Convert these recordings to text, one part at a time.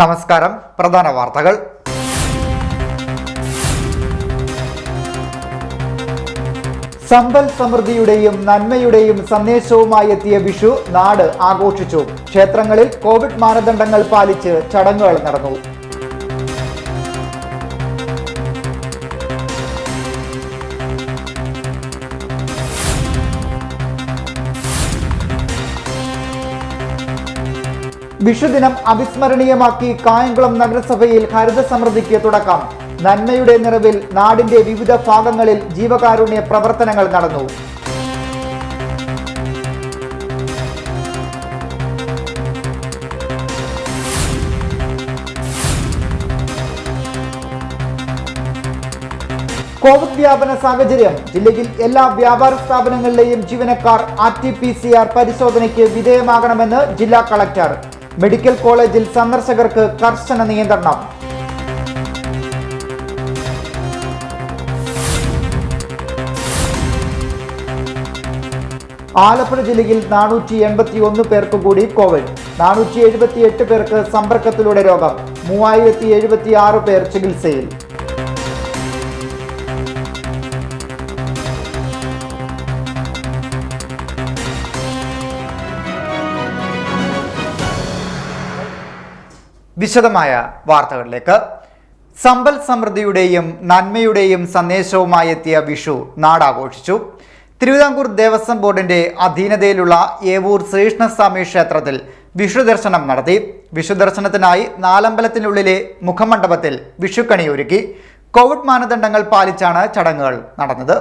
നമസ്കാരം. പ്രധാന വാർത്തകൾ. സമ്പൽ സമൃദ്ധിയുടെയും നന്മയുടെയും സന്ദേശവുമായി എത്തിയ വിഷു നാട് ആഘോഷിച്ചു. ക്ഷേത്രങ്ങളിൽ കോവിഡ് മാനദണ്ഡങ്ങൾ പാലിച്ച് ചടങ്ങുകൾ നടന്നു. വിഷുദിനം അവിസ്മരണീയമാക്കി കായംകുളം നഗരസഭയിൽ ഹരിത സമൃദ്ധിക്ക് തുടക്കം. നന്മയുടെ നിറവിൽ നാടിന്റെ വിവിധ ഭാഗങ്ങളിൽ ജീവകാരുണ്യ പ്രവർത്തനങ്ങൾ നടന്നു. കോവിഡ് വ്യാപന സാഹചര്യം. ജില്ലയിൽ എല്ലാ വ്യാപാര സ്ഥാപനങ്ങളിലെയും ജീവനക്കാർ RT-PCR പരിശോധനയ്ക്ക് വിധേയമാകണമെന്ന് ജില്ലാ കളക്ടർ. മെഡിക്കൽ കോളേജിൽ സന്ദർശകർക്ക് കർശന നിയന്ത്രണം. ആലപ്പുഴ ജില്ലയിൽ 481 പേർക്ക് കൂടി കോവിഡ്. 478 പേർക്ക് സമ്പർക്കത്തിലൂടെ രോഗം. 3076 പേർ ചികിത്സയിൽ. വിശദമായ വാർത്തകളിലേക്ക്. സമ്പൽ സമൃദ്ധിയുടെയും നന്മയുടെയും സന്ദേശവുമായി എത്തിയ വിഷു നാടാഘോഷിച്ചു. തിരുവിതാംകൂർ ദേവസ്വം ബോർഡിന്റെ അധീനതയിലുള്ള ഏവൂർ ശ്രീകൃഷ്ണസ്വാമി ക്ഷേത്രത്തിൽ വിഷു ദർശനം നടത്തി. വിഷു ദർശനത്തിനായി നാലമ്പലത്തിനുള്ളിലെ മുഖമണ്ഡപത്തിൽ വിഷുക്കണി ഒരുക്കി. കോവിഡ് മാനദണ്ഡങ്ങൾ പാലിച്ചാണ് ചടങ്ങുകൾ നടന്നത്.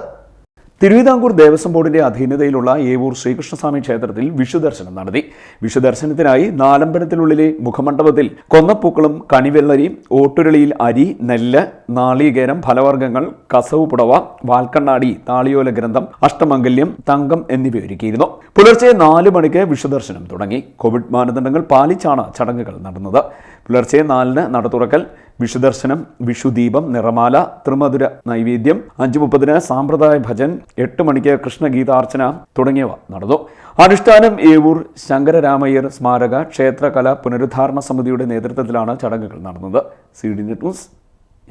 തിരുവിതാംകൂർ ദേവസ്വം ബോർഡിന്റെ അധീനതയിലുള്ള ഏവൂർ ശ്രീകൃഷ്ണസ്വാമി ക്ഷേത്രത്തിൽ വിഷുദർശനം നടത്തി. വിഷുദർശനത്തിനായി നാലമ്പലത്തിനുള്ളിലെ മുഖമണ്ഡപത്തിൽ കൊന്നപ്പൂക്കളും കണിവെള്ളരി, ഓട്ടുരുളിയിൽ അരി, നെല്ല്, നാളികേരം, ഫലവർഗ്ഗങ്ങൾ, കസവ് പുടവ, വാൽക്കണ്ണാടി, താളിയോല ഗ്രന്ഥം, അഷ്ടമംഗല്യം, തങ്കം എന്നിവ ഒരുക്കിയിരുന്നു. പുലർച്ചെ 4 മണിക്ക് വിഷുദർശനം തുടങ്ങി. കോവിഡ് മാനദണ്ഡങ്ങൾ പാലിച്ചാണ് ചടങ്ങുകൾ നടന്നത്. പുലർച്ചെ 4-ന് നട തുറക്കൽ, വിഷുദർശനം, വിഷുദീപം, നിറമാല, ത്രിമധുര നൈവേദ്യം, 5:30-ന് സാമ്പ്രദായ ഭജൻ, 8 മണിക്ക് കൃഷ്ണഗീതാർച്ചന തുടങ്ങിയവ നടന്നു. അനുഷ്ഠാനം ഏവൂർ ശങ്കരരാമയ്യർ സ്മാരക ക്ഷേത്രകല പുനരുദ്ധാരണ സമിതിയുടെ നേതൃത്വത്തിലാണ് ചടങ്ങുകൾ നടന്നത്. CD Net news,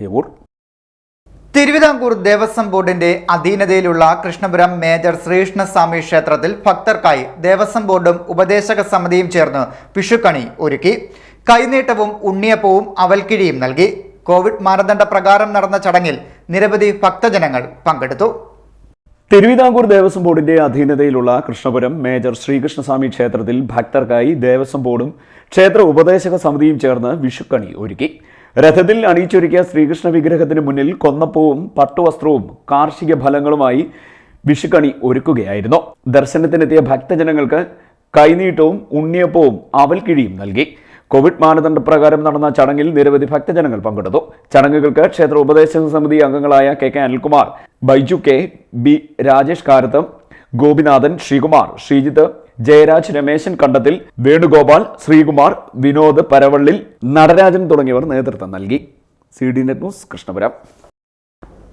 Evoor. Thiruvithamkoor Devaswom ബോർഡിന്റെ അധീനതയിലുള്ള കൃഷ്ണപുരം മേജർ ശ്രീകൃഷ്ണസ്വാമി ക്ഷേത്രത്തിൽ ഭക്തർക്കായി ദേവസ്വം ബോർഡും ഉപദേശക സമിതിയും ചേർന്ന് വിഷുക്കണി ഒരുക്കി. കൈനീട്ടവും ഉണ്ണിയപ്പവും അവൽക്കിഴിയും നൽകി. കോവിഡ് മാനദണ്ഡ പ്രകാരം നടന്ന ചടങ്ങിൽ നിരവധി ഭക്തജനങ്ങൾ പങ്കെടുത്തു. തിരുവിതാംകൂർ ദേവസ്വം ബോർഡിന്റെ അധീനതയിലുള്ള കൃഷ്ണപുരം മേജർ ശ്രീകൃഷ്ണസ്വാമി ക്ഷേത്രത്തിൽ ഭക്തർക്കായി ദേവസ്വം ബോർഡും ക്ഷേത്ര ഉപദേശക സമിതിയും ചേർന്ന് വിഷുക്കണി ഒരുക്കി. രഥത്തിൽ അണിയിച്ചൊരുക്കിയ ശ്രീകൃഷ്ണ വിഗ്രഹത്തിന് മുന്നിൽ കൊന്നപ്പൂവും പട്ടുവസ്ത്രവും കാർഷിക ഫലങ്ങളുമായി വിഷുക്കണി ഒരുക്കുകയായിരുന്നു. ദർശനത്തിനെത്തിയ ഭക്തജനങ്ങൾക്ക് കൈനീട്ടവും ഉണ്ണിയപ്പവും അവൽക്കിഴിയും നൽകി. കോവിഡ് മാനദണ്ഡ പ്രകാരം നടന്ന ചടങ്ങിൽ നിരവധി ഭക്തജനങ്ങൾ പങ്കെടുത്തു. ചടങ്ങുകൾക്ക് ക്ഷേത്ര ഉപദേശക സമിതി അംഗങ്ങളായ KK Anilkumar, Baiju K, B Rajesh കാരത്ത്, Gopinathan, Sreekumar, Sreejith, Jayaraj, Rameshan കണ്ടത്തിൽ, വേണുഗോപാൽ, ശ്രീകുമാർ, വിനോദ് പരവള്ളിൽ, നടരാജൻ തുടങ്ങിയവർ നേതൃത്വം നൽകി. CD Net news, Krishnapuram.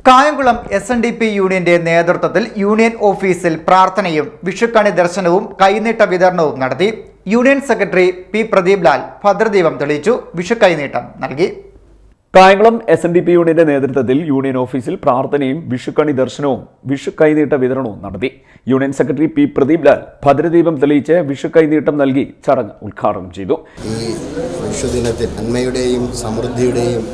Kayamkulam SNDP യൂണിയന്റെ നേതൃത്വത്തിൽ യൂണിയൻ ഓഫീസിൽ പ്രാർത്ഥനയും വിഷുക്കണി ദർശനവും കൈനീട്ട വിതരണവും നടത്തി. Union secretary P Pradeep Lal ഭദ്രദീപം തെളിയിച്ചു. വിഷു കൈനീട്ടം നൽകി. കായംകുളം SNDP യൂണിയന്റെ നേതൃത്വത്തിൽ യൂണിയൻ ഓഫീസിൽ പ്രാർത്ഥനയും വിഷുക്കണി ദർശനവും വിഷു കൈനീട്ട വിതരണവും നടത്തി. Union secretary P Pradeep Lal ഭദ്രദീപം തെളിയിച്ച് വിഷു കൈനീട്ടം നൽകി ചടങ്ങ് ഉദ്ഘാടനം ചെയ്തു. ഈ വിഷുദിനത്തിൽ നന്മയുടെയും സമൃദ്ധിയുടെയും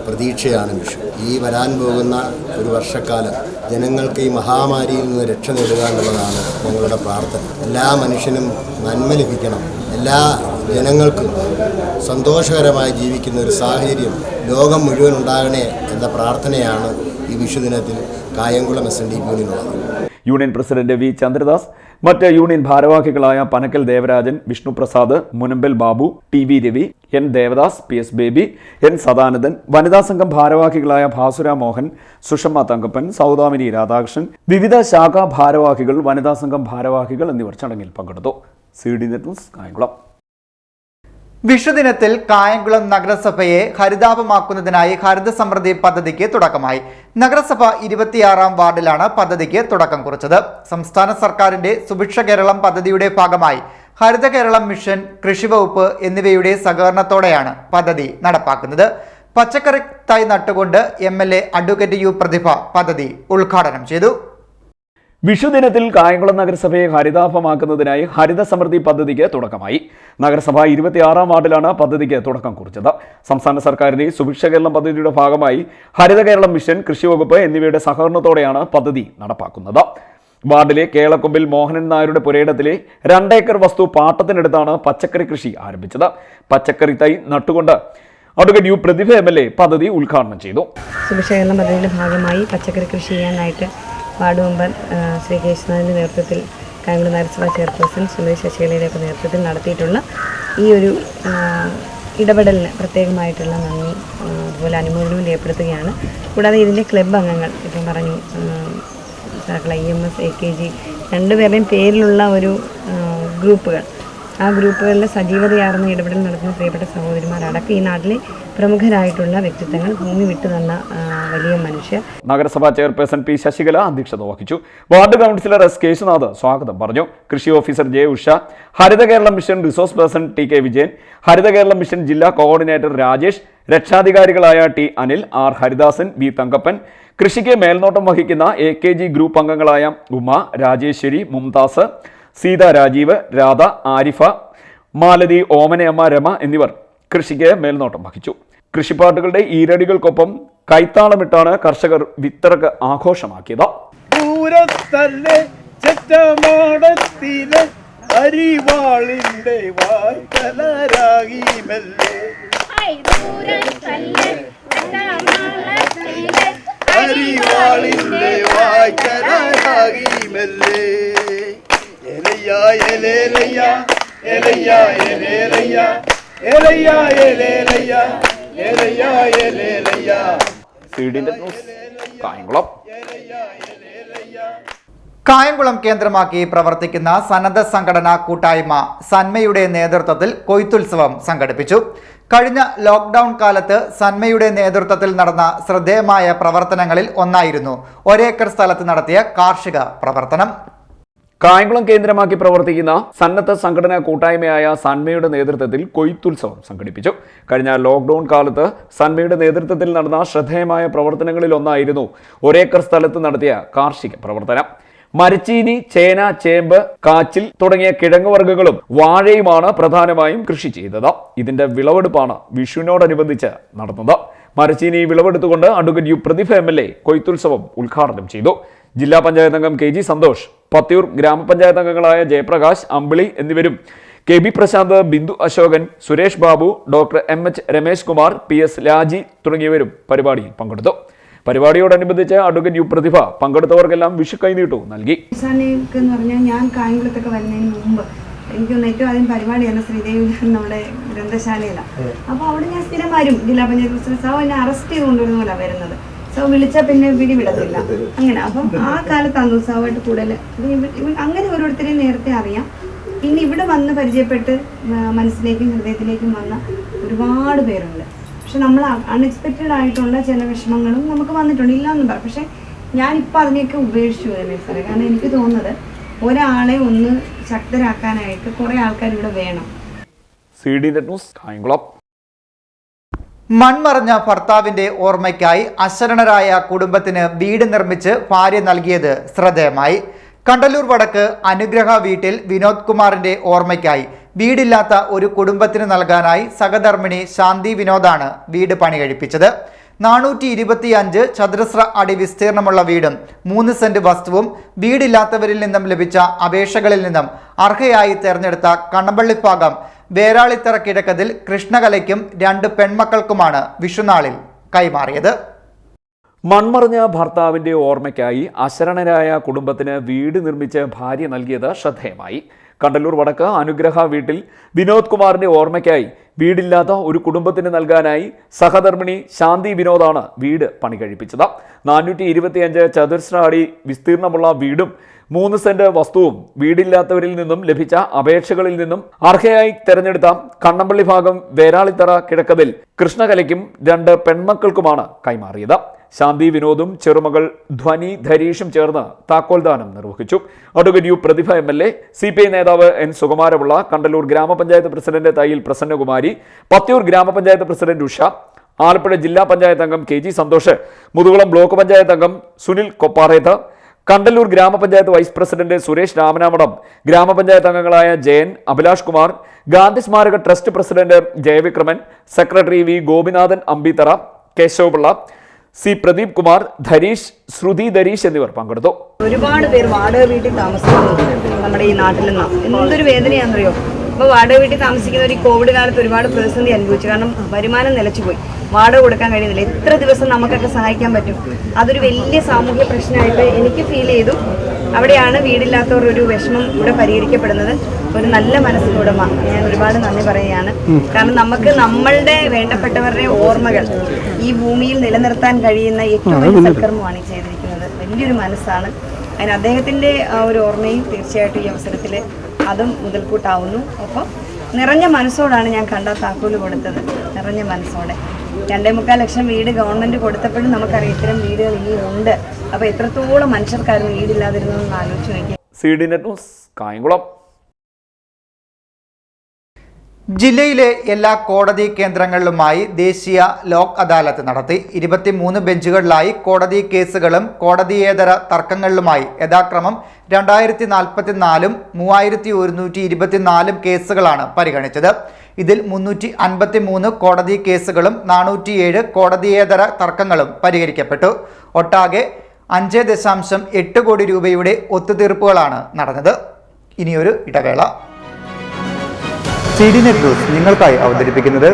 പ്രതീക്ഷയാണ് വിഷു. ഈ വരാൻ പോകുന്ന ഒരു വർഷക്കാലം ജനങ്ങൾക്ക് ഈ മഹാമാരിയിൽ നിന്ന് രക്ഷ നേടുക എന്നുള്ളതാണ് ഞങ്ങളുടെ പ്രാർത്ഥന. എല്ലാ മനുഷ്യനും നന്മ ലഭിക്കണം, എല്ലാ ജനങ്ങൾക്കും സന്തോഷകരമായി ജീവിക്കുന്ന ഒരു സാഹചര്യം ലോകം മുഴുവൻ ഉണ്ടാകണേ എന്ന പ്രാർത്ഥനയാണ് ഈ വിഷുദിനത്തിൽ കായംകുളം SNDP യൂണിയനുള്ളത്. യൂണിയൻ പ്രസിഡന്റ് V ചന്ദ്രദാസ്, മറ്റ് യൂണിയൻ ഭാരവാഹികളായ Panakkal Devarajan, Vishnu Prasad, Munambal Babu, TV Ravi, N Devadas, PS Baby, N Sadanandan, വനിതാ സംഘം ഭാരവാഹികളായ ഭാസുര മോഹൻ, സുഷമ്മ തങ്കപ്പൻ, സൗദാമിനി രാധാകൃഷ്ണൻ, വിവിധ ശാഖാ ഭാരവാഹികൾ, വനിതാ സംഘം ഭാരവാഹികൾ എന്നിവർ ചടങ്ങിൽ പങ്കെടുത്തു. CD Net news, Kayamkulam. വിഷുദിനത്തിൽ കായംകുളം നഗരസഭയെ ഹരിതാപമാക്കുന്നതിനായി ഹരിത സമൃദ്ധി പദ്ധതിക്ക് തുടക്കമായി. നഗരസഭ 26-ാം വാർഡിലാണ് പദ്ധതിക്ക് തുടക്കം കുറിച്ചത്. സംസ്ഥാന സർക്കാരിന്റെ സുഭിക്ഷ കേരളം പദ്ധതിയുടെ ഭാഗമായി ഹരിത കേരളം മിഷൻ, കൃഷിവകുപ്പ് എന്നിവയുടെ സഹകരണത്തോടെയാണ് പദ്ധതി നടപ്പാക്കുന്നത്. പച്ചക്കറി തൈ നട്ടുകൊണ്ട് MLA അഡ്വക്കേറ്റ് യു പ്രതിഭ പദ്ധതി ഉദ്ഘാടനം ചെയ്തു. വിഷുദിനത്തിൽ കായംകുളം നഗരസഭയെ ഹരിതാഭമാക്കുന്നതിനായി ഹരിത സമൃദ്ധി പദ്ധതിക്ക് തുടക്കമായി. നഗരസഭ 26-ാം വാർഡിലാണ് പദ്ധതിക്ക് തുടക്കം കുറിച്ചത്. സംസ്ഥാന സർക്കാരിന്റെ സുഭിക്ഷ കേരളം പദ്ധതിയുടെ ഭാഗമായി ഹരിത കേരളം മിഷൻ, കൃഷിവകുപ്പ് എന്നിവയുടെ സഹകരണത്തോടെയാണ് പദ്ധതി നടപ്പാക്കുന്നത്. വാർഡിലെ കേളക്കൊമ്പിൽ മോഹനൻ നായരുടെ പുരയിടത്തിലെ 2 ഏക്കർ വസ്തു പാട്ടത്തിനെടുത്താണ് പച്ചക്കറി കൃഷി ആരംഭിച്ചത്. പച്ചക്കറി തൈ നട്ടുകൊണ്ട് അഡ്വക്കേറ്റ് യു പ്രതിഭ MLA പദ്ധതി ഉദ്ഘാടനം ചെയ്തു. സുഭിക്ഷ കേരളം പദ്ധതിയുടെ ഭാഗമായി പച്ചക്കറി കൃഷി ചെയ്യാനായിട്ട് വാർഡ് മെമ്പർ ശ്രീ കേശവനാഥിൻ്റെ നേതൃത്വത്തിൽ കായംകുളം നഗരസഭാ ചെയർപേഴ്സൺ ശ്രീമതി ശശികലയുടെയൊക്കെ നേതൃത്വത്തിൽ നടത്തിയിട്ടുള്ള ഈ ഒരു ഇടപെടലിന് പ്രത്യേകമായിട്ടുള്ള നന്ദി അതുപോലെ അനുമോദനവും രേഖപ്പെടുത്തുകയാണ്. കൂടാതെ ഇതിൻ്റെ ക്ലബ്ബ് അംഗങ്ങൾ ഇപ്പം പറഞ്ഞു സാക്കള EMS AKG രണ്ടുപേരുടെയും പേരിലുള്ള ഒരു ഗ്രൂപ്പുകൾ, ആ ഗ്രൂപ്പുകളിൽ സജീവതയാർന്ന ഇടപെടൽ നടത്തുന്ന പ്രിയപ്പെട്ട സഹോദരിമാരടക്കം ഈ നാട്ടിലെ പ്രമുഖരായിട്ടുള്ള വ്യക്തിത്വങ്ങൾ, ഭൂമി വിട്ടു തന്ന വലിയ മനുഷ്യർ. നഗരസഭാ ചെയർപേഴ്സൺ പി ശശികല അധ്യക്ഷത വഹിച്ചു. വാർഡ് കൗൺസിലർ S കേശുനാഥ് സ്വാഗതം പറഞ്ഞു. കൃഷി officer J Usha, Haritha Keralam mission resource person TK Vijayan, Haritha Keralam mission ജില്ലാ കോർഡിനേറ്റർ രാജേഷ്, രക്ഷാധികാരികളായ T Anil, R Haridasan, B Thankappan, കൃഷിക്ക് മേൽനോട്ടം വഹിക്കുന്ന AKG ഗ്രൂപ്പ് അംഗങ്ങളായ ഉമ, രാജേശ്വരി, മുംതാസ്, സീത, രാജീവ്, രാധ, ആരിഫ, മാലതി, ഓമനയമ്മ, രമ എന്നിവർ കൃഷിക്ക് മേൽനോട്ടം വഹിച്ചു. കൃഷിപ്പാട്ടുകളുടെ ഈരടികൾക്കൊപ്പം കൈത്താളമിട്ടാണ് കർഷകർ വിത്തറക്ക് ആഘോഷമാക്കിയത്. അരിവാളിന്റെ വായ്ത്തലരാഗി മെല്ലെ അരിവാളിന്റെ വായ്ത്തലരാഗി മെല്ലെ എലയ്യാ എലേലയ്യാ എലയ്യാ എലേലയ്യാ എലയ്യാ എലേലയ്യാ എലയ്യാ എലേലയ്യാ. സീഡിന്റെ ന്യൂസ് കായംകുളം. കായംകുളം കേന്ദ്രമാക്കി പ്രവർത്തിക്കുന്ന സന്നദ്ധ സംഘടനാ കൂട്ടായ്മ സന്മയുടെ നേതൃത്വത്തിൽ കൊയ്ത്തുത്സവം സംഘടിപ്പിച്ചു. കഴിഞ്ഞ ലോക്ക്ഡൌൺ കാലത്ത് സന്മയുടെ നേതൃത്വത്തിൽ നടന്ന ശ്രദ്ധേയമായ പ്രവർത്തനങ്ങളിൽ ഒന്നായിരുന്നു 1 ഏക്കർ സ്ഥലത്ത് നടത്തിയ കാർഷിക പ്രവർത്തനം. കായംകുളം കേന്ദ്രമാക്കി പ്രവർത്തിക്കുന്ന സന്നദ്ധ സംഘടനാ കൂട്ടായ്മയായ സന്മയുടെ നേതൃത്വത്തിൽ കൊയ്ത്തുത്സവം സംഘടിപ്പിച്ചു. കഴിഞ്ഞ ലോക്ക്ഡൌൺ കാലത്ത് സന്മയുടെ നേതൃത്വത്തിൽ നടന്ന ശ്രദ്ധേയമായ പ്രവർത്തനങ്ങളിൽ ഒന്നായിരുന്നു 1 ഏക്കർ സ്ഥലത്ത് നടത്തിയ കാർഷിക പ്രവർത്തനം. മരച്ചീനി, ചേന, ചേമ്പ്, കാച്ചിൽ തുടങ്ങിയ കിഴങ്ങുവർഗ്ഗങ്ങളും വാഴയുമാണ് പ്രധാനമായും കൃഷി ചെയ്തത്. ഇതിന്റെ വിളവെടുപ്പാണ് വിഷുവിനോടനുബന്ധിച്ച് നടന്നത്. മരച്ചീനി വിളവെടുത്തുകൊണ്ട് അഡ്വക്കേറ്റ് യു പ്രതിഭ MLA കൊയ്ത്തുത്സവം ഉദ്ഘാടനം ചെയ്തു. ജില്ലാ പഞ്ചായത്ത് അംഗം KG സന്തോഷ്, പത്തിയൂർ ഗ്രാമപഞ്ചായത്ത് അംഗങ്ങളായ ജയപ്രകാശ്, അമ്പിളി എന്നിവരും KB Prasanth, Bindu Ashokan, Suresh Babu, doctor MH Ramesh Kumar, PS Laji തുടങ്ങിയവരും പരിപാടിയിൽ പങ്കെടുത്തു. പരിപാടിയോടനുബന്ധിച്ച് അഡ്വക്കേറ്റ് യു പ്രതിഭ പങ്കെടുത്തവർക്കെല്ലാം വിഷു കൈനീട്ടവും നൽകി. എന്ന് പറഞ്ഞാൽ ഞാൻ കായംകുളത്തൊക്കെ വരുന്നതിന് മുമ്പ് എനിക്കൊന്ന് ഏറ്റവും ആദ്യം പരിപാടിയാണ് ശ്രീദേവി നമ്മുടെ ഗ്രന്ഥശാലയിലാണ്. അപ്പോൾ അവിടെ ഞാൻ സ്ഥിരം വരും. ജില്ലാ പഞ്ചായത്ത് പ്രസിഡന്റ് സാവ് എന്നെ അറസ്റ്റ് ചെയ്ത് കൊണ്ടുവരുന്ന പോലെ വരുന്നത്. സോ വിളിച്ചാൽ പിന്നെ പിടിവിടത്തില്ല അങ്ങനെ. അപ്പം ആ കാലത്താണ് സാവായിട്ട് കൂടുതൽ അങ്ങനെ ഓരോരുത്തരെയും നേരത്തെ അറിയാം. പിന്നെ ഇവിടെ വന്ന് പരിചയപ്പെട്ട് മനസ്സിലേക്കും ഹൃദയത്തിലേക്കും വന്ന ഒരുപാട് പേരുണ്ട്. പക്ഷെ നമ്മൾ അൺഎക്സ്പെക്റ്റഡ് ആയിട്ടുള്ള ചില വിഷമങ്ങളും നമുക്ക് വന്നിട്ടുണ്ട്, ഇല്ല എന്നും പറയാം. പക്ഷെ ഞാനിപ്പോൾ അതിനെയൊക്കെ ഉപേക്ഷിച്ചു തന്നെ സാറേ. കാരണം എനിക്ക് തോന്നുന്നത് ഒരാളെ ഒന്ന് ശക്തരാക്കാനായിട്ട് കുറേ ആൾക്കാർ ഇവിടെ വേണം. സീഡിന്റെ ന്യൂസ് കായംകുളം. മൺമറഞ്ഞ ഭർത്താവിന്റെ ഓർമ്മയ്ക്കായി അശരണരായ കുടുംബത്തിന് വീട് നിർമ്മിച്ച് ഭാര്യ നൽകിയത് ശ്രദ്ധേയമായി. കണ്ടല്ലൂർ വടക്ക് അനുഗ്രഹ വീട്ടിൽ വിനോദ് കുമാറിന്റെ ഓർമ്മയ്ക്കായി വീടില്ലാത്ത ഒരു കുടുംബത്തിന് നൽകാനായി സഹധർമ്മിണി ശാന്തി വിനോദാണ് വീട് പണി കഴിപ്പിച്ചത്. 425 ചതുരശ്ര അടി വിസ്തീർണമുള്ള വീടും 3 സെന്റ് വസ്തുവും വീടില്ലാത്തവരിൽ നിന്നും ലഭിച്ച അപേക്ഷകളിൽ നിന്നും അർഹയായി തെരഞ്ഞെടുത്ത കണ്ണമ്പള്ളി ഭാഗം വേരാളിത്തറ കിഴക്കതിൽ കൃഷ്ണകലയ്ക്കും 2 പെൺമക്കൾക്കുമാണ് വിഷുനാളിൽ കൈമാറിയത്. മൺമറഞ്ഞ ഭർത്താവിന്റെ ഓർമ്മയ്ക്കായി അശരണരായ കുടുംബത്തിന് വീട് നിർമ്മിച്ച് ഭാര്യ നൽകിയത് ശ്രദ്ധേയമായി. കണ്ടല്ലൂർ വടക്ക് അനുഗ്രഹ വീട്ടിൽ വിനോദ് കുമാറിന്റെ ഓർമ്മയ്ക്കായി വീടില്ലാത്ത ഒരു കുടുംബത്തിന് നൽകാനായി സഹധർമ്മിണി ശാന്തി വിനോദാണ് വീട് പണി കഴിപ്പിച്ചത്. 425 ചതുരശ്ര അടി വിസ്തീർണമുള്ള വീടും 3 സെന്റ് വസ്തുവും വീടില്ലാത്തവരിൽ നിന്നും ലഭിച്ച അപേക്ഷകളിൽ നിന്നും അർഹയായി തെരഞ്ഞെടുത്ത കണ്ണമ്പള്ളി ഭാഗം വേരാളിത്തറ കിഴക്കതിൽ കൃഷ്ണകലയ്ക്കും 2 പെൺമക്കൾക്കുമാണ് കൈമാറിയത്. ശാന്തി വിനോദും ചെറുമകൾ ധ്വനി ധരീഷും ചേർന്ന് താക്കോൽദാനം നിർവഹിച്ചു. അഡ്വക്കേറ്റ് യു പ്രതിഭ MLA, CPI നേതാവ് N സുകുമാരപിള്ള, കണ്ടല്ലൂർ ഗ്രാമപഞ്ചായത്ത് പ്രസിഡന്റ് തയ്യിൽ പ്രസന്നകുമാരി, പത്തിയൂർ ഗ്രാമപഞ്ചായത്ത് പ്രസിഡന്റ് ഉഷ, ആലപ്പുഴ ജില്ലാ പഞ്ചായത്ത് അംഗം KG സന്തോഷ്, മുതുകുളം ബ്ലോക്ക് പഞ്ചായത്ത് അംഗം സുനിൽ കൊപ്പാറേത്ത്, കണ്ടല്ലൂർ ഗ്രാമപഞ്ചായത്ത് വൈസ് പ്രസിഡന്റ് സുരേഷ് രാമനാമടം, ഗ്രാമപഞ്ചായത്ത് അംഗങ്ങളായ ജയൻ, അഭിലാഷ് കുമാർ, ഗാന്ധി സ്മാരക trust president Jayavikraman, secretary V Gopinathan Ambithara, Keshavapillai, C Pradeep Kumar, Dharish, Shruti Dharish എന്നിവർ പങ്കെടുത്തു. ഒരുപാട് പേർ വാടക വീട്ടിൽ താമസിക്കുന്നു നമ്മുടെ ഈ നാട്ടിൽ നിന്ന്. എന്തൊരു വേദനയാണെന്നറിയോ? അപ്പോൾ വാടക വീട്ടിൽ താമസിക്കുന്നവർ ഈ കോവിഡ് കാലത്ത് ഒരുപാട് പ്രതിസന്ധി അനുഭവിച്ചു. കാരണം വരുമാനം നിലച്ചുപോയി, വാടക കൊടുക്കാൻ കഴിയുന്നില്ല. എത്ര ദിവസം നമുക്കൊക്കെ സഹായിക്കാൻ പറ്റും? അതൊരു വലിയ സാമൂഹ്യ പ്രശ്നമായിട്ട് എനിക്ക് ഫീൽ ചെയ്തു. അവിടെയാണ് വീടില്ലാത്തവർ ഒരു വിഷമം ഇവിടെ പരിഹരിക്കപ്പെടുന്നത്. ഒരു നല്ല മനസ്സിനുടമ ഞാൻ ഒരുപാട് നന്ദി പറയുകയാണ്. കാരണം നമുക്ക് നമ്മളുടെ വേണ്ടപ്പെട്ടവരുടെ ഓർമ്മകൾ ഈ ഭൂമിയിൽ നിലനിർത്താൻ കഴിയുന്ന ഏറ്റവും വലിയ സൽക്കർമ്മമാണ് ഈ ചെയ്തിരിക്കുന്നത്. വലിയൊരു മനസ്സാണ്. അതിന് അദ്ദേഹത്തിൻ്റെ ആ ഒരു ഓർമ്മയും തീർച്ചയായിട്ടും ഈ അവസരത്തിൽ അതും മുതൽക്കൂട്ടാവുന്നു. ഒപ്പം നിറഞ്ഞ മനസ്സോടാണ് ഞാൻ കണ്ട താക്കോല് കൊടുത്തത്. നിറഞ്ഞ മനസ്സോടെ 2.25 ലക്ഷം വീട് ഗവൺമെൻറ് കൊടുത്തപ്പോഴും നമുക്കറിയാം ഇത്തരം വീടുകൾ ഇനിയും ഉണ്ട്. അപ്പോൾ എത്രത്തോളം മനുഷ്യർക്കായിരുന്നു വീടില്ലാതിരുന്നതെന്ന് ആലോചിച്ച് നോക്കി. CD net news, Kayamkulam. ജില്ലയിലെ എല്ലാ കോടതി കേന്ദ്രങ്ങളിലുമായി ദേശീയ ലോക് അദാലത്ത് നടത്തി. 23 ബെഞ്ചുകളിലായി കോടതി കേസുകളും കോടതിയേതര തർക്കങ്ങളിലുമായി യഥാക്രമം 2044 3124 കേസുകളാണ് പരിഗണിച്ചത്. ഇതിൽ 353 കോടതി കേസുകളും 407 കോടതിയേതര തർക്കങ്ങളും പരിഹരിക്കപ്പെട്ടു. ഒട്ടാകെ 5.8 കോടി രൂപയുടെ ഒത്തുതീർപ്പുകളാണ് നടന്നത്. ഇനിയൊരു ഇടവേള. CD നെറ്റ് ന്യൂസ് നിങ്ങൾക്കായി അവതരിപ്പിക്കുന്നത്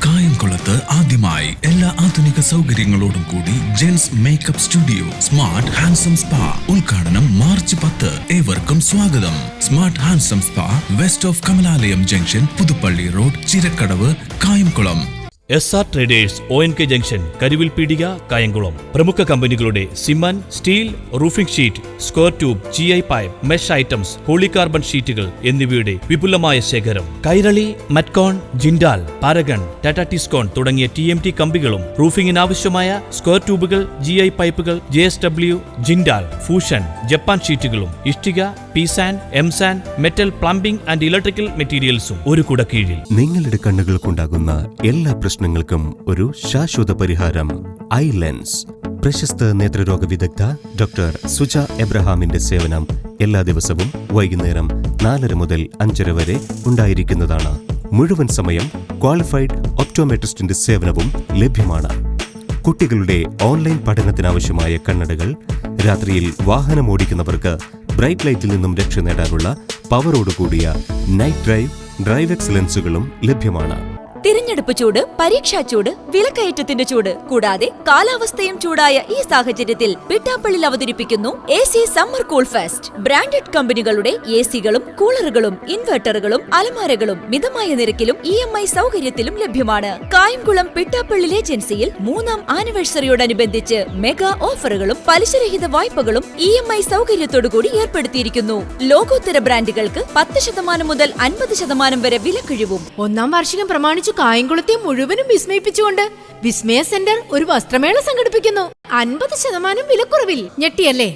കായംകുളത്ത് ആദ്യമായി എല്ലാ ആധുനിക സൗകര്യങ്ങളോടും കൂടി gents makeup studio smart handsome spa. ഉദ്ഘാടനം മാർച്ച് 10. ഏവർക്കും സ്വാഗതം. Smart handsome spa, west of Kamalalayam junction, Puthuppally road, Chirakkadavu, Kayamkulam. SR traders, ONK junction, Karuvil Peedika, Kayamkulam. പ്രമുഖ കമ്പനികളുടെ cement, steel, roofing sheet, square tube, GI pipe, mesh items, polycarbon ഷീറ്റുകൾ എന്നിവയുടെ വിപുലമായ ശേഖരം. കൈരളി, മറ്റ്കോൺ, ജിൻഡാൽ, പാരഗൺ, ടാറ്റ ടിസ്കോൺ തുടങ്ങിയ TMT കമ്പികളും റൂഫിംഗിനാവശ്യമായ സ്ക്വയർ ട്യൂബുകൾ, GI പൈപ്പുകൾ, JSW, ജിൻഡാൽ, ഫൂഷൻ, ജപ്പാൻ ഷീറ്റുകളും, ഇഷ്ടിക, പീസാൻ, M sand, metal, plumbing and electrical മെറ്റീരിയൽസും ഒരു കുട കീഴിൽ. നിങ്ങളുടെ കണ്ണുകൾക്കുണ്ടാകുന്ന എല്ലാ പ്രശ്നങ്ങൾക്കും ഒരു ശാശ്വത പരിഹാരം. I lens. പ്രശസ്ത നേത്രരോഗ വിദഗ്ധ ഡോക്ടർ സുജ എബ്രഹാമിന്റെ സേവനം എല്ലാ ദിവസവും വൈകുന്നേരം 4:30 മുതൽ 5:30 വരെ ഉണ്ടായിരിക്കുന്നതാണ്. മുഴുവൻ സമയം ക്വാളിഫൈഡ് ഒപ്റ്റോമെട്രിസ്റ്റിന്റെ സേവനവും ലഭ്യമാണ്. കുട്ടികളുടെ ഓൺലൈൻ പഠനത്തിനാവശ്യമായ കണ്ണടകൾ, രാത്രിയിൽ വാഹനം ഓടിക്കുന്നവർക്ക് ബ്രൈറ്റ് ലൈറ്റിൽ നിന്നും രക്ഷ നേടാനുള്ള പവറോടുകൂടിയ നൈറ്റ് ഡ്രൈവ് എക്സലൻസുകളും ലഭ്യമാണ്. തിരഞ്ഞെടുപ്പ് ചൂട്, പരീക്ഷാ ചൂട്, വിലക്കയറ്റത്തിന്റെ ചൂട് കൂടാതെ കാലാവസ്ഥയും ചൂടായ ഈ സാഹചര്യത്തിൽ പിട്ടാപ്പള്ളിൽ അവതരിപ്പിക്കുന്നു AC summer cool fest. Branded കമ്പനികളുടെ ACകളും കൂളറുകളും ഇൻവെർട്ടറുകളും അലമാരകളും മിതമായ നിരക്കിലും EMI സൗകര്യത്തിലും ലഭ്യമാണ്. കായംകുളം പിട്ടാപ്പള്ളിൽ ഏജൻസിയിൽ 3ാം ആനിവേഴ്സറിയോടനുബന്ധിച്ച് മെഗാ ഓഫറുകളും പലിശരഹിത വായ്പകളും EMI സൗകര്യത്തോടുകൂടി ഏർപ്പെടുത്തിയിരിക്കുന്നു. ലോകോത്തര ബ്രാൻഡുകൾക്ക് 10% മുതൽ 50% വരെ വിലക്കിഴിവും. 1ാം വാർഷികം പ്രമാണിച്ചു കായംകുളത്തെ മുഴുവനും വിസ്മയിപ്പിച്ചുകൊണ്ട് വിസ്മയ സെന്റർ ഒരു വസ്ത്രമേള സംഘടിപ്പിക്കുന്നു. 50% വിലക്കുറവിൽ. ഞെട്ടിയല്ലേ?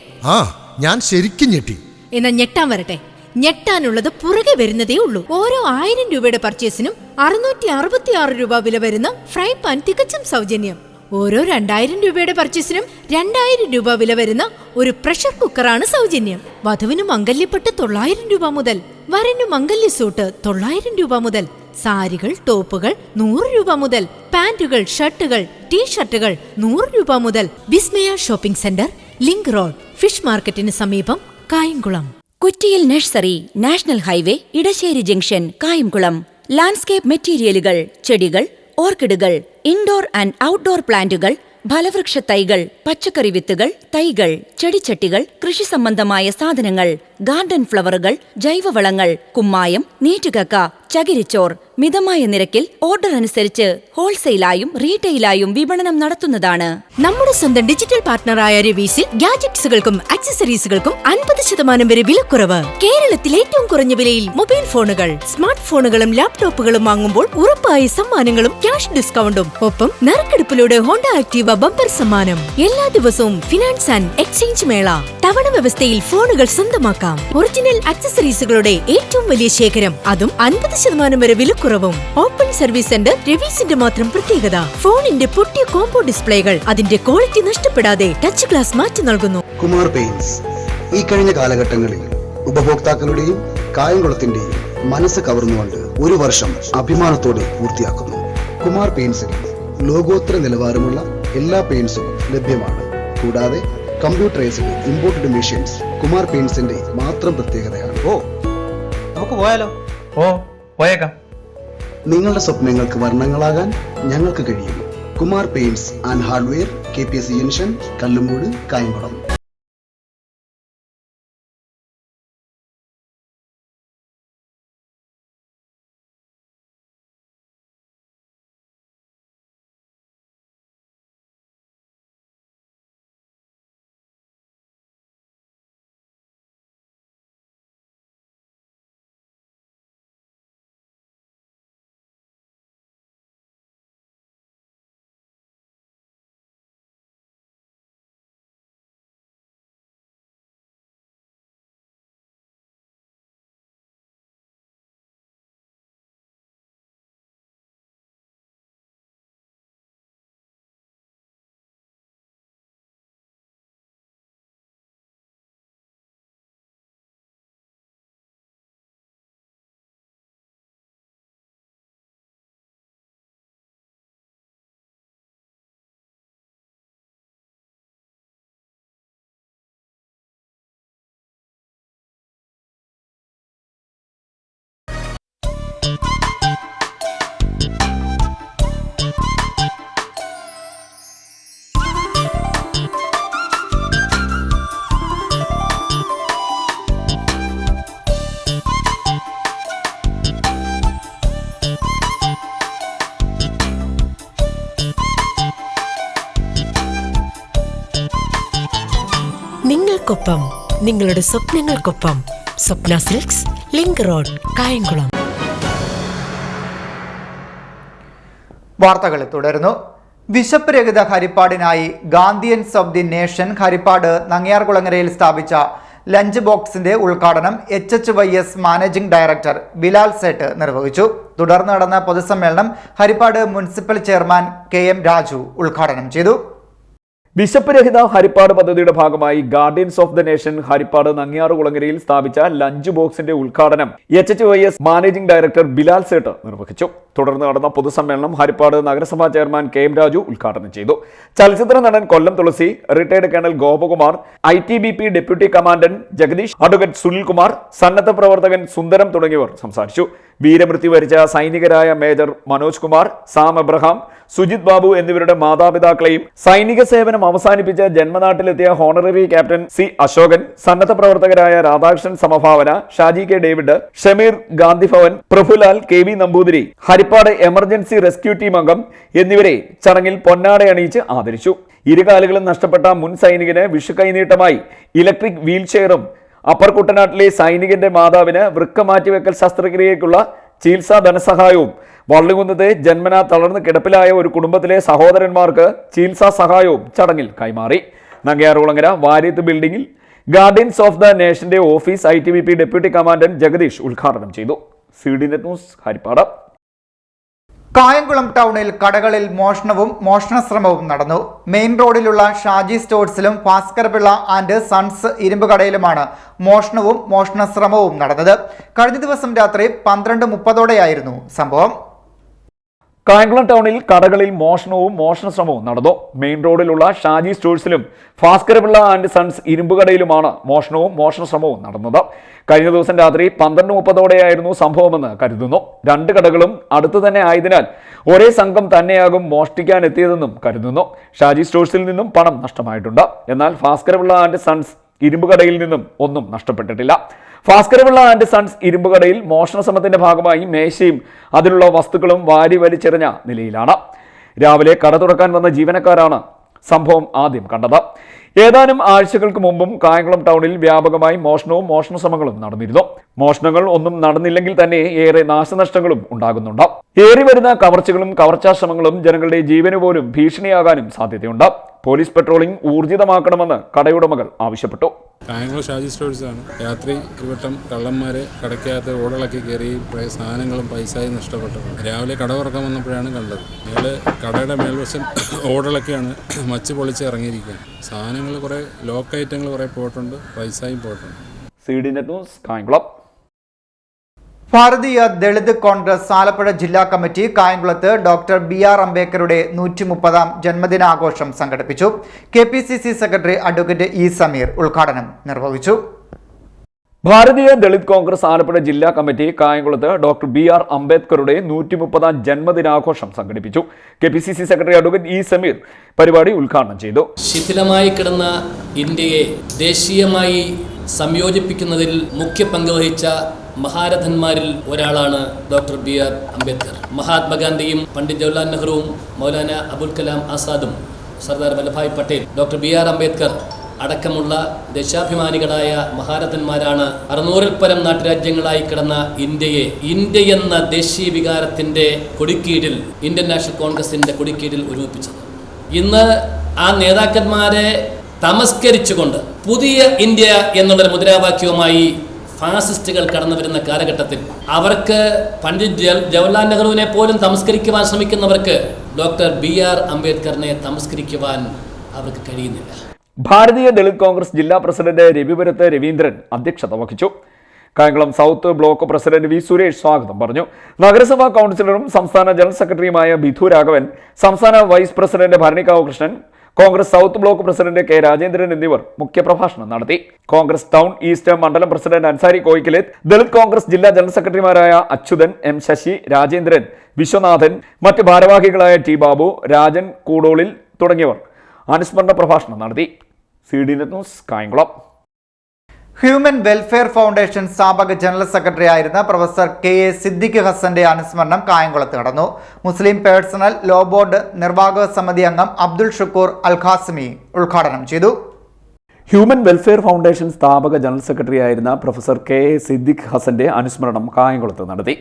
ഞാൻ ശരിക്കും ഞെട്ടി. എന്നാ ഞെട്ടാൻ വരട്ടെ. ഞെട്ടാനുള്ളത് പുറകെ വരുന്നതേ ഉള്ളൂ. ഓരോ 1000 രൂപയുടെ പർച്ചേസിനും 666 രൂപ വില വരുന്ന ഫ്രൈ പാൻ തികച്ചും സൗജന്യം. ഓരോ 2000 രൂപയുടെ പർച്ചേസിനും 2000 രൂപ വില വരുന്ന ഒരു പ്രഷർ കുക്കറാണ് സൗജന്യം. വധുവിന് മംഗല്യപ്പെട്ട് 900 രൂപ മുതൽ, വരന് മംഗല്യ സൂട്ട് 900 രൂപ മുതൽ, സാരികൾ, ടോപ്പുകൾ 100 രൂപ മുതൽ, പാന്റുകൾ, ഷർട്ടുകൾ, ടീഷർട്ടുകൾ 100 രൂപ മുതൽ. Vismaya shopping centre, link road, fish മാർക്കറ്റിന് സമീപം, Kayamkulam. Kuttiyil nursery, national highway, Edassery junction, Kayamkulam. Landscape മെറ്റീരിയലുകൾ, ചെടികൾ, ഓർക്കിഡുകൾ, ഇൻഡോർ ആൻഡ് ഔട്ട്ഡോർ പ്ലാന്റുകൾ, ഫലവൃക്ഷ തൈകൾ, പച്ചക്കറി വിത്തുകൾ, തൈകൾ, ചെടിച്ചട്ടികൾ, കൃഷി സംബന്ധമായ സാധനങ്ങൾ, ഗാർഡൻ ഫ്ലവറുകൾ, ജൈവവളങ്ങൾ, കുമ്മായം, നീറ്റുകക്ക ചകിരിച്ചോർ മിതമായ നിരക്കിൽ ഓർഡർ അനുസരിച്ച് ഹോൾസെയിലായും റീറ്റെയിലായും വിപണനം നടത്തുന്നതാണ്. നമ്മുടെ സ്വന്തം ഡിജിറ്റൽ പാർട്ട്ണറായ രവീസിൽ ഗാഡ്ജറ്റ്സുകൾക്കും ആക്സസറീസുകൾക്കും 50% വരെ വിലക്കുറവ്. കേരളത്തിൽ ഏറ്റവും കുറഞ്ഞ വിലയിൽ മൊബൈൽ ഫോണുകൾ, സ്മാർട്ട് ഫോണുകളും ലാപ്ടോപ്പുകളും വാങ്ങുമ്പോൾ ഉറപ്പായ സമ്മാനങ്ങളും ക്യാഷ് ഡിസ്കൗണ്ടും. ഒപ്പം നറുക്കെടുപ്പിലൂടെ ഹോണ്ട ആക്ടീവ ബമ്പർ സമ്മാനം. എല്ലാ ദിവസവും ഫിനാൻസ് ആൻഡ് എക്സ്ചേഞ്ച് മേള. തവണ വ്യവസ്ഥയിൽ ഫോണുകൾ സ്വന്തമാക്കാം. ഒറിജിനൽ ആക്സസറീസുകളുടെ ഏറ്റവും വലിയ ശേഖരം, അതും 50% വരെ വിലക്കുറവും. ഓപ്പൺ സർവീസ് സെന്റർ രവീസിന്റെ മാത്രം പ്രത്യേകത. ഫോണിന്റെ പൊട്ടിയ കോംബോ ഡിസ്പ്ലേകൾ അതിന്റെ ക്വാളിറ്റി നഷ്ടപ്പെടാതെ ടച്ച് ഗ്ലാസ് മാറ്റി നൽകുന്നു. കുമാർ പെയിന്റ്സ് ഈ കഴിഞ്ഞ കാലഘട്ടങ്ങളിൽ ഉപഭോക്താക്കളുടെയും കായംകുളത്തിന്റെയും മനസ്സ് കവർന്നുകൊണ്ട് ഒരു വർഷം അഭിമാനത്തോടെ പൂർത്തിയാക്കുന്നു. കുമാർ പെയിന്റ്സിൽ ലോകോത്തര നിലവാരമുള്ള എല്ലാ പെയിന്റ്സും ലഭ്യമാണ്. കൂടാതെ കമ്പ്യൂട്ടറൈസ്ഡ് ഇമ്പോർട്ടഡ് മെഷീൻസ് കുമാർ പെയിന്റ്സിന്റെ മാത്രം പ്രത്യേകതയാണ്. നമുക്ക് പോയാലോ? പോയേക്കാം. നിങ്ങളുടെ സ്വപ്നങ്ങൾക്ക് വർണ്ണങ്ങളാകാൻ ഞങ്ങൾക്ക് കഴിയും. Kumar paints and hardware, KPSC junction, Kallumoodu, Kayamkulam. നിങ്ങൾക്കൊപ്പം, നിങ്ങളുടെ സ്വപ്നങ്ങൾക്കൊപ്പം. Swapna silks, link road, Kayamkulam. വാർത്തകൾ തുടരുന്നു. വിശപ്പ് രഹിത ഹരിപ്പാടിനായി Gandhians of the nation Haripad നങ്ങിയാർകുളങ്ങരയിൽ സ്ഥാപിച്ച ലഞ്ച് ബോക്സിന്റെ ഉദ്ഘാടനം HHYS managing director Bilal Sait നിർവഹിച്ചു. തുടർന്ന് നടന്ന പൊതുസമ്മേളനം Haripad municipal chairman KM Raju ഉദ്ഘാടനം ചെയ്തു. വിശപ്പ് രഹിത ഹരിപ്പാട് പദ്ധതിയുടെ ഭാഗമായി guardians of the nation Haripad നങ്ങിയാറുകുളങ്ങരയിൽ സ്ഥാപിച്ച ലഞ്ച് ബോക്സിന്റെ ഉദ്ഘാടനം HHYS managing director Bilal Sait നിർവഹിച്ചു. തുടർന്ന് നടന്ന പൊതുസമ്മേളനം ഹരിപ്പാട് നഗരസഭാ ചെയർമാൻ KM രാജു ഉദ്ഘാടനം ചെയ്തു. ചലച്ചിത്ര നടൻ Kollam Thulasi, retired colonel Gopakumar, ITBP deputy commandant Jagadeesh, advocate Sunilkumar, സന്നദ്ധ പ്രവർത്തകൻ സുന്ദരം തുടങ്ങിയവർ സംസാരിച്ചു. വീരമൃത്യു വരിച്ച സൈനികരായ major Manoj Kumar, Sam Abraham, Sujith Babu എന്നിവരുടെ മാതാപിതാക്കളെയും സൈനിക സേവനം അവസാനിപ്പിച്ച ജന്മനാട്ടിലെത്തിയ ഹോണററി ക്യാപ്റ്റൻ C അശോകൻ, സന്നദ്ധ പ്രവർത്തകരായ Radhakrishnan Samabhavana, Shaji K David, Shameer Gandhi Bhavan, Prafulal, KV Namboothiri, Haripad emergency rescue team അംഗം എന്നിവരെ ചടങ്ങിൽ പൊന്നാടയണിയിച്ച് ആദരിച്ചു. ഇരുകാലുകളും നഷ്ടപ്പെട്ട മുൻ സൈനികന് വിഷു കൈനീട്ടമായി ഇലക്ട്രിക് വീൽ ചെയറും, അപ്പർ കുട്ടനാട്ടിലെ സൈനികന്റെ മാതാവിന് വൃക്ക മാറ്റിവെക്കൽ ശസ്ത്രക്രിയയ്ക്കുള്ള ചികിത്സാ ധനസഹായവും, വള്ളികുന്നത്തെ ജന്മനാ തളർന്ന് കിടപ്പിലായ ഒരു കുടുംബത്തിലെ സഹോദരന്മാർക്ക് ചികിത്സാ സഹായവും ചടങ്ങിൽ കൈമാറി. നങ്ങിയാറുകുളങ്ങര വാര്യത്ത് ബിൽഡിംഗിൽ ഗാർഡിയൻസ് ഓഫ് ദ നേഷന്റെ office ITBP deputy commandant Jagadeesh ഉദ്ഘാടനം ചെയ്തു. CDNet news Harippad. കായംകുളം ടൗണിൽ കടകളിൽ മോഷണവും മോഷണശ്രമവും നടന്നു. മെയിൻ റോഡിലുള്ള ഷാജി സ്റ്റോഴ്സിലും ഭാസ്കർ പിള്ള ആൻഡ് സൺസ് ഇരുമ്പ് കടയിലുമാണ് മോഷണവും മോഷണശ്രമവും നടന്നത്. കഴിഞ്ഞ ദിവസം രാത്രി 12:30 സംഭവം. കായംകുളം ടൗണിൽ കടകളിൽ മോഷണവും മോഷണശ്രമവും നടന്നു. മെയിൻ റോഡിലുള്ള ഷാജി സ്റ്റോഴ്സിലും ഭാസ്കർ പിള്ള ആൻഡ് സൺസ് ഇരുമ്പുകടയിലുമാണ് മോഷണവും മോഷണശ്രമവും നടന്നത്. കഴിഞ്ഞ ദിവസം രാത്രി 12:30 സംഭവമെന്ന് കരുതുന്നു. രണ്ട് കടകളും അടുത്തു തന്നെ ആയതിനാൽ ഒരേ സംഘം തന്നെയാകും മോഷ്ടിക്കാൻ എത്തിയതെന്നും കരുതുന്നു. ഷാജി സ്റ്റോഴ്സിൽ നിന്നും പണം നഷ്ടമായിട്ടുണ്ട്. എന്നാൽ ഭാസ്കർ പിള്ള ആൻഡ് സൺസ് ഇരുമ്പുകടയിൽ നിന്നും ഒന്നും നഷ്ടപ്പെട്ടിട്ടില്ല. ഭാസ്കരപിള്ള ആൻഡ് സൺസ് ഇരുമ്പുകടയിൽ മോഷണ ശ്രമത്തിന്റെ ഭാഗമായി മേശയും അതിലുള്ള വസ്തുക്കളും വാരി വലിച്ചെറിഞ്ഞ നിലയിലാണ്. രാവിലെ കട തുറക്കാൻ വന്ന ജീവനക്കാരാണ് സംഭവം ആദ്യം കണ്ടത്. ഏതാനും ആഴ്ചകൾക്ക് മുമ്പും കായംകുളം ടൗണിൽ വ്യാപകമായി മോഷണവും മോഷണ ശ്രമങ്ങളും നടന്നിരുന്നു. മോഷണങ്ങൾ ഒന്നും നടന്നില്ലെങ്കിൽ തന്നെ ഏറെ നാശനഷ്ടങ്ങളും ഉണ്ടാകുന്നുണ്ട്. ഏറിവരുന്ന കവർച്ചകളും കവർച്ചാശ്രമങ്ങളും ജനങ്ങളുടെ ജീവന് പോലും ഭീഷണിയാകാനും സാധ്യതയുണ്ട്. പോലീസ് പെട്രോളിംഗ് ഊർജിതമാക്കണമെന്ന് കടയുടമകൾ ആവശ്യപ്പെട്ടു. കായംകുളം ഷാജി സ്റ്റോഴ്സാണ്. രാത്രി ഒരുവട്ടം കള്ളന്മാരെ കടയ്ക്കകത്ത് ഓടളക്കി കയറി സാധനങ്ങളും പൈസയും നഷ്ടപ്പെട്ടിട്ടുണ്ട്. രാവിലെ കട തുറക്കാൻ വന്നപ്പോഴാണ് കണ്ടത്. ഞങ്ങൾ കടയുടെ മേൽവശം ഓടളക്കിയാണ് മച്ച് പൊളിച്ച് ഇറങ്ങിയിരിക്കുകയാണ്. സാധനങ്ങൾ കുറേ ലോക്ക് ഐറ്റങ്ങൾ കുറേ പോയിട്ടുണ്ട്, പൈസയും പോയിട്ടുണ്ട്. CD net news Kayamkulam. ഭാരതീയ ദളിത് കോൺഗ്രസ് ആലപ്പുഴ ജില്ലാ കമ്മിറ്റി കായംകുളത്ത് ഡോക്ടർ BR അംബേദ്കറുടെ 130ാം ജന്മദിനാഘോഷം സംഘടിപ്പിച്ചു. KPCC secretary advocate E Sameer ഉദ്ഘാടനം നിർവഹിച്ചു. ഭാരതീയ ദളിത് കോൺഗ്രസ് ആലപ്പുഴ ജില്ലാ കമ്മിറ്റി കായംകുളത്ത് ഡോക്ടർ BR അംബേദ്കറുടെ 130ാം ജന്മദിനാഘോഷം സംഘടിപ്പിച്ചു. KPCC secretary advocate E Sameer പരിപാടി ഉദ്ഘാടനം ചെയ്തു. ശിഥിലമായി കിടന്ന ഇന്ത്യയെ ദേശീയമായി സംയോജിപ്പിക്കുന്നതിൽ മുഖ്യ പങ്ക് വഹിച്ച മഹാരഥന്മാരിൽ ഒരാളാണ് ഡോക്ടർ BR അംബേദ്കർ. മഹാത്മാഗാന്ധിയും പണ്ഡിറ്റ് ജവഹർലാൽ നെഹ്റുവും മൗലാന അബുൽ കലാം ആസാദും സർദാർ വല്ലഭായ് പട്ടേൽ ഡോക്ടർ BR അംബേദ്കർ അടക്കമുള്ള ദേശാഭിമാനികളായ മഹാരഥന്മാരാണ് 600-ൽ പരം നാട്ടുരാജ്യങ്ങളായി കിടന്ന ഇന്ത്യയെ ഇന്ത്യ എന്ന ദേശീയ വികാരത്തിന്റെ കൊടിക്കീഴിൽ ഇന്ത്യൻ നാഷണൽ കോൺഗ്രസിന്റെ കൊടിക്കീഴിൽ ഒരുമിപ്പിച്ചത്. ഇന്ന് ആ നേതാക്കന്മാരെ തമസ്കരിച്ചുകൊണ്ട് പുതിയ ഇന്ത്യ എന്നുള്ളൊരു മുദ്രാവാക്യവുമായി ഫാസിസ്റ്റുകൾ കടന്നു വരുന്ന കാലഘട്ടത്തിൽ അവർക്ക് പണ്ഡിറ്റ് ജവഹർലാൽ നെഹ്റുവിനെ പോലും തമസ്കരിക്കുവാൻ ശ്രമിക്കുന്നവർക്ക് ഡോക്ടർ BR അംബേദ്കറിനെ തമസ്കരിക്കുവാൻ അവർക്ക് കഴിയുന്നില്ല. ഭാരതീയ ദളിത് കോൺഗ്രസ് ജില്ലാ പ്രസിഡന്റ് രവിപുരത്ത് രവീന്ദ്രൻ അധ്യക്ഷത വഹിച്ചു. Kayamkulam south block president V Suresh സ്വാഗതം പറഞ്ഞു. നഗരസഭാ കൗൺസിലറും സംസ്ഥാന ജനറൽ സെക്രട്ടറിയുമായ ബിധു രാഘവൻ, സംസ്ഥാന vice president Bharanikkavu Krishnan, Congress south block president K Rajendran എന്നിവർ മുഖ്യപ്രഭാഷണം നടത്തി. കോൺഗ്രസ് ടൗൺ ഈസ്റ്റ് മണ്ഡലം പ്രസിഡന്റ് അൻസാരി കോയിക്കലേത്ത്, ദളിത് കോൺഗ്രസ് ജില്ലാ ജനറൽ സെക്രട്ടറിമാരായ അച്യുതൻ, M ശശി, രാജേന്ദ്രൻ, വിശ്വനാഥൻ, മറ്റ് ഭാരവാഹികളായ T ബാബു, രാജൻ കൂടോളിൽ തുടങ്ങിയവർ അനുസ്മരണ പ്രഭാഷണം നടത്തി. CD net news Kayamkulam. Human welfare foundation സ്ഥാപക ജനറൽ സെക്രട്ടറി ആയിരുന്ന പ്രൊഫസർ KA സിദ്ദിഖ് ഹസന്റെ അനുസ്മരണം കായംകുളത്ത് നടന്നു. മുസ്ലിം പേഴ്സണൽ ലോ ബോർഡ് നിർവാഹക സമിതി അംഗം അബ്ദുൾ ഷുക്കൂർ അൽ ഖാസിമി ഉദ്ഘാടനം ചെയ്തു. ഹ്യൂമൻ വെൽഫെയർ ഫൗണ്ടേഷൻ സ്ഥാപക ജനറൽ സെക്രട്ടറി ആയിരുന്ന പ്രൊഫസർ KA സിദ്ദിഖ് ഹസന്റെ അനുസ്മരണം കായംകുളത്ത് നടത്തി.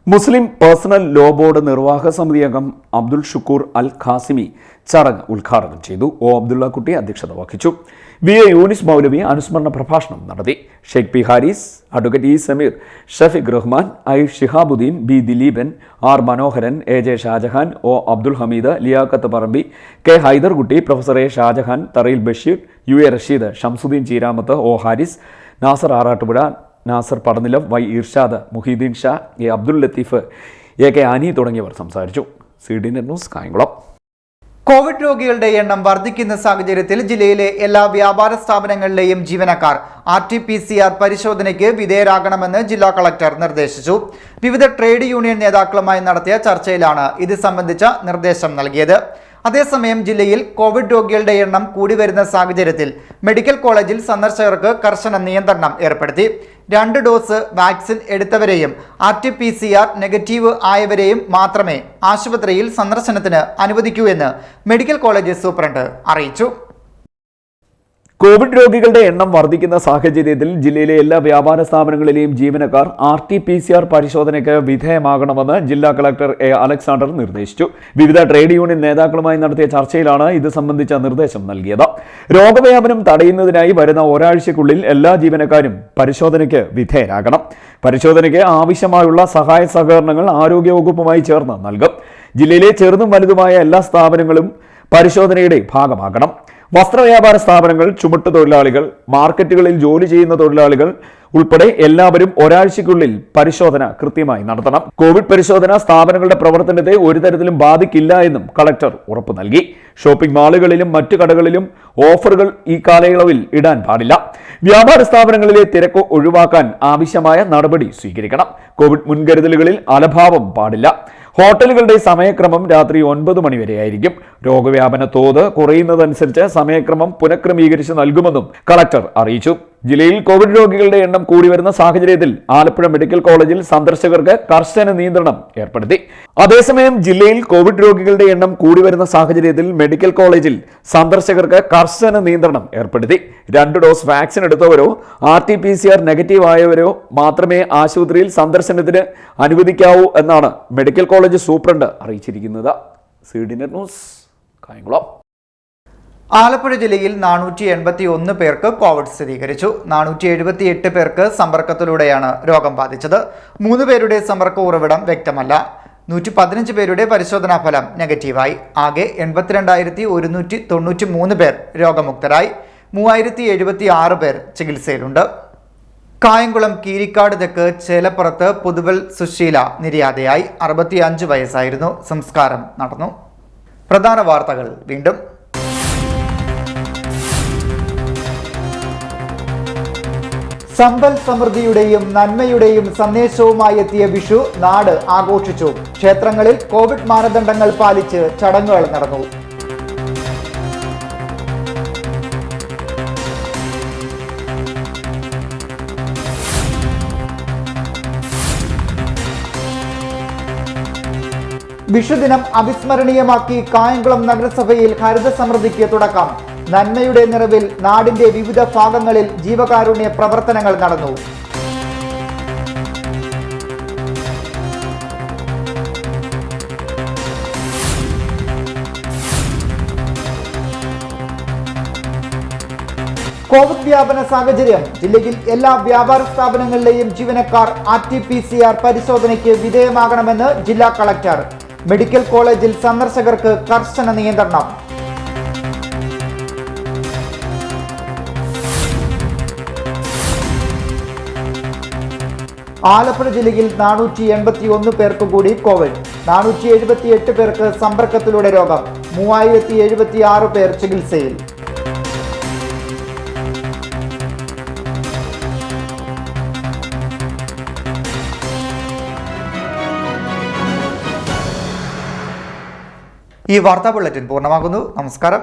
മുസ്ലിം പേഴ്സണൽ ലോ ബോർഡ് നിർവാഹക സമിതി അംഗം അബ്ദുൾ ഷുക്കൂർ അൽ ഖാസിമി ചടങ്ങ് ഉദ്ഘാടനം ചെയ്തു. O അബ്ദുള്ള കുട്ടി അധ്യക്ഷത വഹിച്ചു. VA യൂനിസ് മൗലവി അനുസ്മരണ പ്രഭാഷണം നടത്തി. Sheikh P Haris, advocate E Sameer, Shafeeq Rahman, I Shihabuddin, B Dileepan, R Manoharan, AJ Shajahan, O Abdul Hameed, Liyaqat Parambi, K Haiderkutty, professor A Shajahan, Tharayil Basheer, UA Rasheed, Shamsuddin Cheeramath, O Haris, Nasar Arattupuzha, Nasar Padanilam, Y Irshad, Muhiyuddin Shah, A Abdul Latheef, AK Ani തുടങ്ങിയവർ സംസാരിച്ചു. CD net news Kayamkulam. Covid രോഗികളുടെ എണ്ണം വർദ്ധിക്കുന്ന സാഹചര്യത്തിൽ ജില്ലയിലെ എല്ലാ വ്യാപാര സ്ഥാപനങ്ങളിലെയും ജീവനക്കാർ RT-PCR പരിശോധനയ്ക്ക് വിധേയരാകണമെന്ന് ജില്ലാ കളക്ടർ നിർദ്ദേശിച്ചു. വിവിധ ട്രേഡ് യൂണിയൻ നേതാക്കളുമായി നടത്തിയ ചർച്ചയിലാണ് ഇത് സംബന്ധിച്ച നിർദ്ദേശം നൽകിയത്. അതേസമയം ജില്ലയിൽ കോവിഡ് രോഗികളുടെ എണ്ണം കൂടി വരുന്ന സാഹചര്യത്തിൽ മെഡിക്കൽ കോളേജിൽ സന്ദർശകർക്ക് കർശന നിയന്ത്രണം ഏർപ്പെടുത്തി. 2 ഡോസ് വാക്സിൻ എടുത്തവരെയും RT-PCR നെഗറ്റീവ് ആയവരെയും മാത്രമേ ആശുപത്രിയിൽ സന്ദർശനത്തിന് അനുവദിക്കൂ എന്ന് മെഡിക്കൽ കോളേജ് സൂപ്രണ്ട് അറിയിച്ചു. കോവിഡ് രോഗികളുടെ എണ്ണം വർദ്ധിക്കുന്ന സാഹചര്യത്തിൽ ജില്ലയിലെ എല്ലാ വ്യാപാര സ്ഥാപനങ്ങളിലെയും ജീവനക്കാർ RT-PCR പരിശോധനയ്ക്ക് വിധേയമാകണമെന്ന് ജില്ലാ കളക്ടർ A അലക്സാണ്ടർ നിർദ്ദേശിച്ചു. വിവിധ ട്രേഡ് യൂണിയൻ നേതാക്കളുമായി നടത്തിയ ചർച്ചയിലാണ് ഇത് സംബന്ധിച്ച നിർദ്ദേശം നൽകിയത്. രോഗവ്യാപനം തടയുന്നതിനായി വരുന്ന ഒരാഴ്ചയ്ക്കുള്ളിൽ എല്ലാ ജീവനക്കാരും പരിശോധനയ്ക്ക് വിധേയരാകണം. പരിശോധനയ്ക്ക് ആവശ്യമായുള്ള സഹായ സഹകരണങ്ങൾ ആരോഗ്യവകുപ്പുമായി ചേർന്ന് നൽകും. ജില്ലയിലെ ചെറുതും വലുതുമായ എല്ലാ സ്ഥാപനങ്ങളും പരിശോധനയുടെ ഭാഗമാകണം. വസ്ത്രവ്യാപാര സ്ഥാപനങ്ങൾ, ചുമട്ടുതൊഴിലാളികൾ, മാർക്കറ്റുകളിൽ ജോലി ചെയ്യുന്ന തൊഴിലാളികൾ ഉൾപ്പെടെ എല്ലാവരും ഒരാഴ്ചയ്ക്കുള്ളിൽ പരിശോധന കൃത്യമായി നടത്തണം. കോവിഡ് പരിശോധന സ്ഥാപനങ്ങളുടെ പ്രവർത്തനത്തെ ഒരു തരത്തിലും ബാധിക്കില്ല എന്നും കളക്ടർ ഉറപ്പു നൽകി. ഷോപ്പിംഗ് മാളുകളിലും മറ്റു കടകളിലും ഓഫറുകൾ ഈ കാലയളവിൽ ഇടാൻ പാടില്ല. വ്യാപാര സ്ഥാപനങ്ങളിലെ തിരക്ക് ഒഴിവാക്കാൻ ആവശ്യമായ നടപടി സ്വീകരിക്കണം. കോവിഡ് മുൻകരുതലുകളിൽ അലംഭാവം പാടില്ല. ഹോട്ടലുകളുടെ സമയക്രമം രാത്രി 9 മണി വരെയായിരിക്കും. രോഗവ്യാപന തോത് കുറയുന്നതനുസരിച്ച് സമയക്രമം പുനഃക്രമീകരിച്ച് നൽകുമെന്നും കളക്ടർ അറിയിച്ചു. ജില്ലയിൽ കോവിഡ് രോഗികളുടെ എണ്ണം കൂടി വരുന്ന സാഹചര്യത്തിൽ ആലപ്പുഴ മെഡിക്കൽ കോളേജിൽ സന്ദർശകർക്ക് കർശന നിയന്ത്രണം ഏർപ്പെടുത്തി. അതേസമയം ജില്ലയിൽ കോവിഡ് രോഗികളുടെ എണ്ണം കൂടി വരുന്ന സാഹചര്യത്തിൽ മെഡിക്കൽ കോളേജിൽ സന്ദർശകർക്ക് കർശന നിയന്ത്രണം ഏർപ്പെടുത്തി. 2 ഡോസ് വാക്സിൻ എടുത്തവരോ RT-PCR നെഗറ്റീവ് ആയവരോ മാത്രമേ ആശുപത്രിയിൽ സന്ദർശനത്തിന് അനുവദിക്കാവൂ എന്നാണ് മെഡിക്കൽ കോളേജ് സൂപ്രണ്ട് അറിയിച്ചിരിക്കുന്നത്. CDNet news, Kayamkulam. ആലപ്പുഴ ജില്ലയിൽ 481 പേർക്ക് കോവിഡ് സ്ഥിരീകരിച്ചു. 478 പേർക്ക് സമ്പർക്കത്തിലൂടെയാണ് രോഗം ബാധിച്ചത്. 3 പേരുടെ സമ്പർക്ക ഉറവിടം വ്യക്തമല്ല. 115 പേരുടെ പരിശോധനാ ഫലം നെഗറ്റീവായി. ആകെ 82,193 പേർ രോഗമുക്തരായി. 3076 പേർ ചികിത്സയിലുണ്ട്. കായംകുളം കീരിക്കാട് തെക്ക് ചേലപ്പുറത്ത് പുതുവൽ സുശീല നിര്യാതയായി. 65 വയസ്സായിരുന്നു. സംസ്കാരം നടന്നു. പ്രധാന വാർത്തകൾ വീണ്ടും. സമ്പൽ സമൃദ്ധിയുടെയും നന്മയുടെയും സന്ദേശവുമായി എത്തിയ വിഷു നാട് ആഘോഷിച്ചു. ക്ഷേത്രങ്ങളിൽ കോവിഡ് മാനദണ്ഡങ്ങൾ പാലിച്ച് ചടങ്ങുകൾ നടന്നു. വിഷുദിനം അവിസ്മരണീയമാക്കി കായംകുളം നഗരസഭയിൽ ഹരിത സമൃദ്ധിക്ക് തുടക്കം. നന്മയുടെ നിറവിൽ നാടിന്റെ വിവിധ ഭാഗങ്ങളിൽ ജീവകാരുണ്യ പ്രവർത്തനങ്ങൾ നടന്നു. കോവിഡ് വ്യാപന സാഹചര്യം. ജില്ലയിൽ എല്ലാ വ്യാപാര സ്ഥാപനങ്ങളിലെയും ജീവനക്കാർ RT-PCR പരിശോധനയ്ക്ക് വിധേയമാകണമെന്ന് ജില്ലാ കളക്ടർ. മെഡിക്കൽ കോളേജിൽ സന്ദർശകർക്ക് കർശന നിയന്ത്രണം. ആലപ്പുഴ ജില്ലയിൽ 481 പേർക്ക് കൂടി കോവിഡ്. 478 പേർക്ക് സമ്പർക്കത്തിലൂടെ രോഗം. 3076 പേർ ചികിത്സയിൽ. ഈ വാർത്താ ബുള്ളറ്റിൻ പൂർണ്ണമാകുന്നു. നമസ്കാരം.